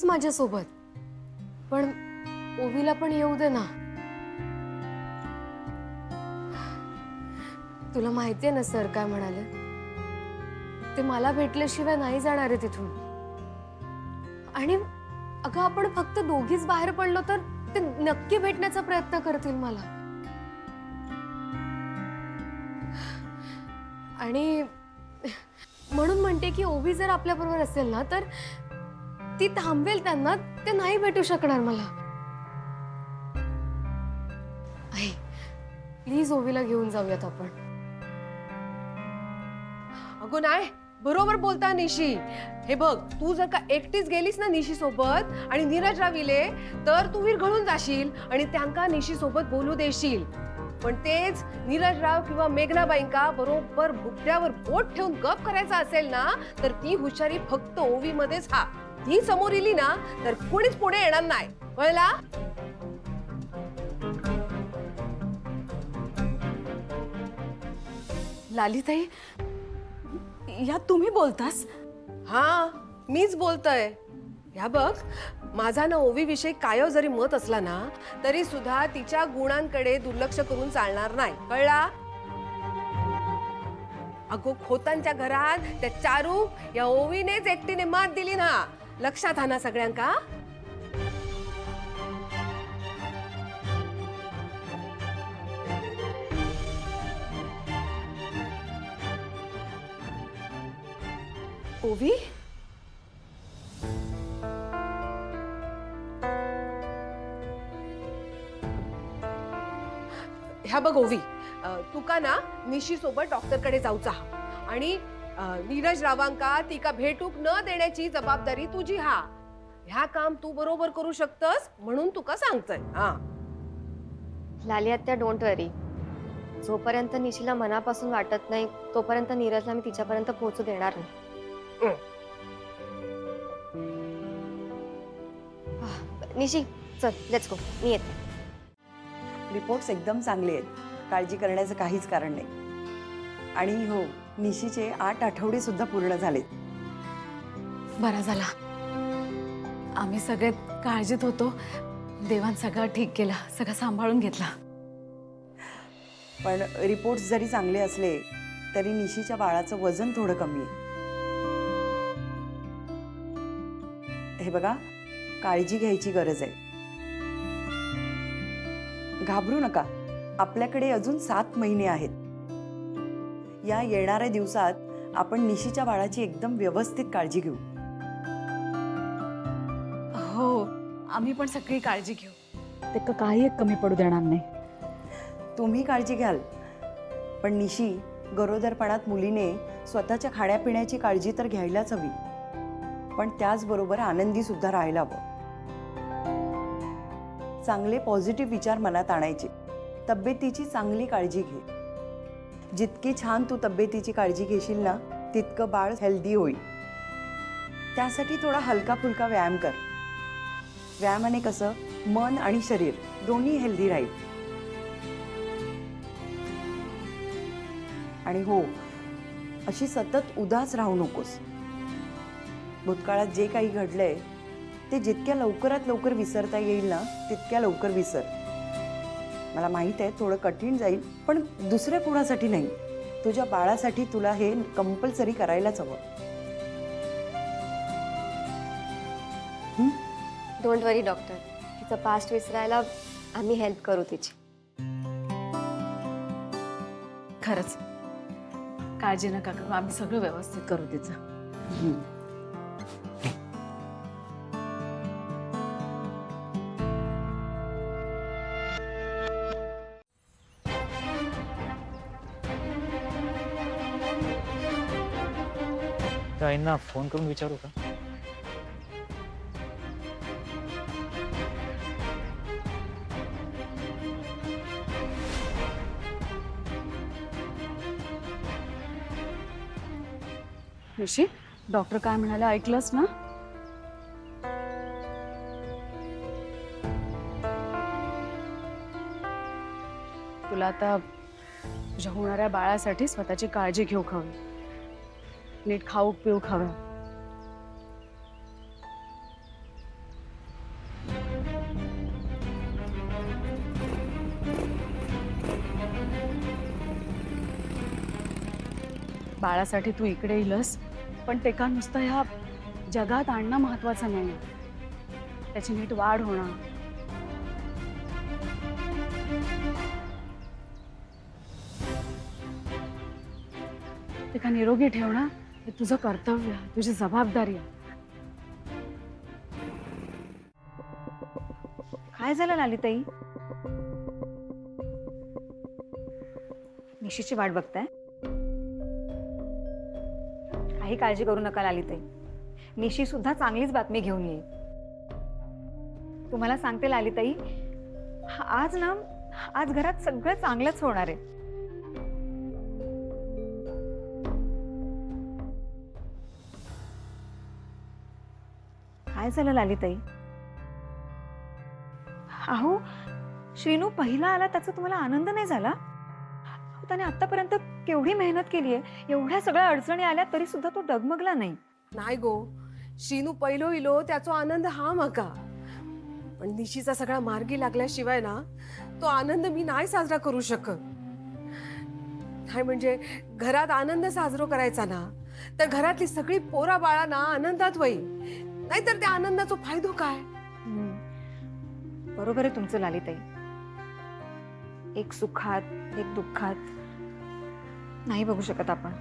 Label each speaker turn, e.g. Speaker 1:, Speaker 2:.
Speaker 1: आहेच माझ्यासोबत, पण ओवीला पण येऊ दे ना. तुला माहितीये ना सर काय म्हणाले? ते मला भेटल्याशिवाय नाही जाणार आहे तिथून. आणि अगं आपण फक्त दोघीच बाहेर पडलो तर ते नक्की भेटण्याचा प्रयत्न करतील मला. आणि म्हणून म्हणते की ओवी जर आपल्या बरोबर असेल ना तर ती थांबवेल त्यांना, ते नाही भेटू शकणार मला. आई प्लीज ओवीला घेऊन जाऊयात आपण.
Speaker 2: अगो नाही, बरोबर बोलता निशी. हे बघ, तू जर का एकटीच गेलीस ना निशी सोबत आणि नीरज राविले तर तू विरघळून जाशील आणि त्यांका निशी सोबत बोलू देशील. पण तेच नीरज राव किंवा मेघनाबाईंका बरोबर बुकड्यावर बोट ठेवून गप करायचा असेल ना तर ती हुशारी फक्त ओवी मध्येच हा. ती समोर इली ना तर कोणीच पुढे येणार नाही, कळला?
Speaker 3: लालीताई, या तुम्ही बोलतास?
Speaker 2: हा, मीच बोलतोय. ह्या बघ, माझा ना ओवी विषयी काय जरी मत असला ना तरी सुद्धा तिच्या गुणांकडे दुर्लक्ष करून चालणार नाही, कळला? अगो खोतांच्या घरात त्या चारू या ओवीनेच एकटीने मात दिली ना, लक्षात हा ना सगळ्यांका?
Speaker 3: ओवी,
Speaker 2: ह्या बघ ओवी, तुका ना निशी सोबत डॉक्टरकडे जाऊचा आणि नीरज रावांका तिका भेटूक न देण्याची जबाबदारी तुझी हा. ह्या काम तू बरोबर करू शकतस म्हणून तुका सांगतोय. हा
Speaker 1: लाली आत्या डोंट वरी. जोपर्यंत निशीला मनापासून वाटत नाही तोपर्यंत नीरजला मी तिच्यापर्यंत पोहोचू देणार नाही. निशी चल लेट्स गो, मी येते.
Speaker 4: रिपोर्ट्स एकदम चांगले आहेत, काळजी करण्याचं काहीच कारण नाही. आणि हो, निशीचे 8 आठवडे सुद्धा पूर्ण झालेत.
Speaker 3: बरा झाला. आम्ही सगळे काळजीत होतो. देवान सगळं ठीक केलं, सगळं सांभाळून घेतला.
Speaker 4: पण रिपोर्ट्स जरी चांगले असले तरी निशीच्या बाळाचं वजन थोडं कमी आहे. हे बघा, काळजी घ्यायची गरज आहे. घाबरू नका, आपल्याकडे अजून 7 महिने आहेत. या येणाऱ्या दिवसात आपण निशीच्या बाळाची एकदम व्यवस्थित काळजी घेऊ.
Speaker 3: हो, आम्ही पण सगळी काळजी घेऊ. ते काही एक कमी पडू देणार नाही.
Speaker 4: तुम्ही काळजी घ्याल, पण निशी गरोदरपणात मुलीने स्वतःच्या खाण्यापिण्याची काळजी तर घ्यायलाच हवी, पण त्याचबरोबर आनंदी सुद्धा राहायला हवं. चांगले पॉझिटिव्ह विचार मनात आणायचे. तब्येतीची चांगली काळजी घे. जितकी छान तू तब्येतीची काळजी घेशील ना तितकं बाळ हेल्दी होईल. त्यासाठी थोडा हलका फुलका व्यायाम कर. व्यायामाने कसं मन आणि शरीर दोन्ही हेल्दी राहील. आणि हो, अशी सतत उदास राहू नकोस. भूतकाळात जे काही घडलंय ते जितक्या लवकरात लवकर विसरता येईल ना तितक्या लवकर विसर. मला माहित आहे थोडं कठीण जाईल, पण दुसऱ्या कोणासाठी नाही, तुझ्या बाळासाठी तुला हे कंपल्सरी करायलाच हवं.
Speaker 1: डोंट वरी डॉक्टर, तिचं पास्ट विसरायला आम्ही हेल्प करू तिची.
Speaker 3: खरंच काळजी नका करू, आम्ही सगळं व्यवस्थित करू तिचं.
Speaker 5: आईंना फोन करून विचारू का?
Speaker 3: ऋषी, डॉक्टर काय म्हणाले ऐकलंस ना? तुला आता तुझ्या होणाऱ्या बाळासाठी स्वतःची काळजी घेऊ हवी. नीट खाऊ पिऊ हवं. बाळासाठी तू इकडे येईलस, पण ते का नुसतं ह्या जगात आणणं महत्वाचं नाही, त्याची नीट वाढ होणं. ते का निरोगी ठेवणं हे तुझं कर्तव्य, तुझी जबाबदारी आहे.
Speaker 6: काय झालं लालिताई? निशीची वाट बघताय? काही काळजी करू नका लालिताई, निशी सुद्धा चांगलीच बातमी घेऊन येईल. तुम्हाला सांगते लालिताई, आज घरात सगळं चांगलंच होणार आहे. काय झालं लालिताई? अहो, श्रीनू पहिला आला त्याचा तुम्हाला आनंद नाही झाला? अहो, त्याने आतापर्यंत केवढी मेहनत केली आहे, एवढ्या सगळ्या अडचणी आल्या तरी सुद्धा तो डगमगला नाही.
Speaker 2: नाही गो, शीनू पहिलो इलो त्याचा आनंद हा मका, पण निशीचा सगळा मार्गी लागल्याशिवाय ना तो आनंद मी नाही साजरा करू शकत. काय म्हणजे घरात आनंद साजरा करायचा ना तर घरातली सगळी पोरा बाळा ना आनंदात होईल, नाहीतर त्या आनंदाचा फायदो काय?
Speaker 6: बरोबर आहे तुमचं लालिताई. एक सुखात एक दुःखात नाही बघू शकत आपण.